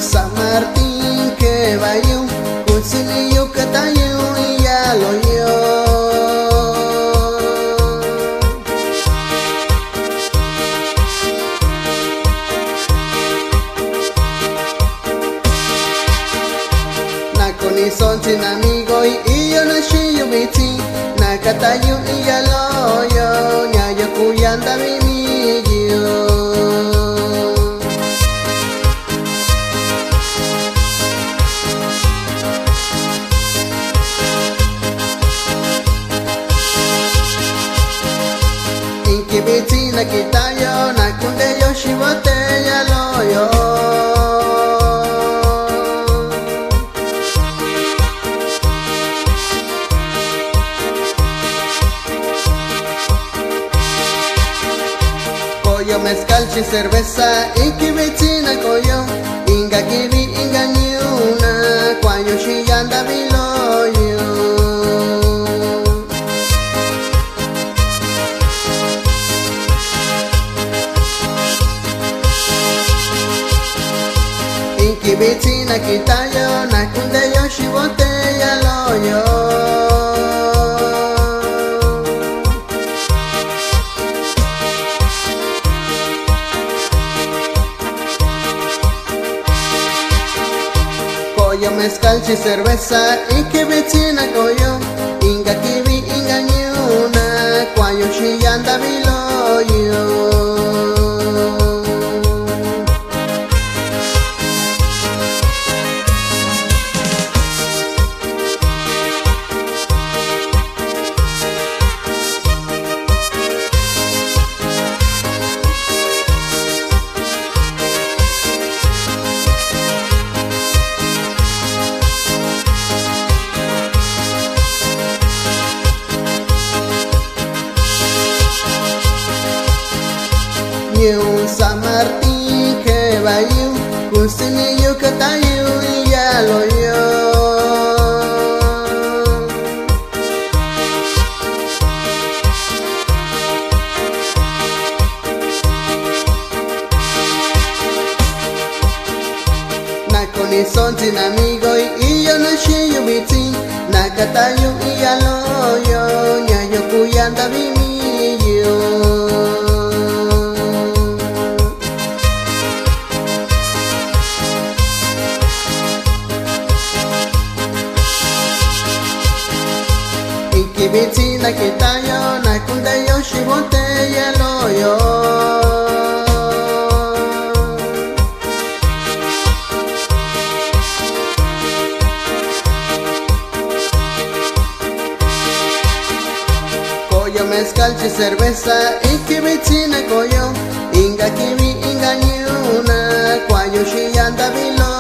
San Martín que vayó, Cusilillo que talló y ya lo yo. Na con son sin amigo y yo no soy yo biti, na que talló y ya lo yo, ya yo cuyanda mi yo. Biti na kitayo na kunde yo shibote ya loyo. Koyo mezcal chi cerveza y kibiti na koyo inga kibi inga niuna kwayo shiyanda biloyo. Kibiti na kitayo na kunde yo shibote ya loyo. Koyo mezcal chi cerveza y kibiti na koyo inga kibi inga niuna kwayo shiyanda biloyo. San Martín que vayó, Cusilillo que talló y ya lo yo. Na con son sin amigo y yo no soy yo biti, na que talló y ya lo yo, ya yo cuyanda mi yo. Kibiti na kitayo na kunde yo shibote ya loyo. Koyo mezcal chi cerveza y kibiti na koyo inga kibi inga niuna kwayo shiyanda bilo.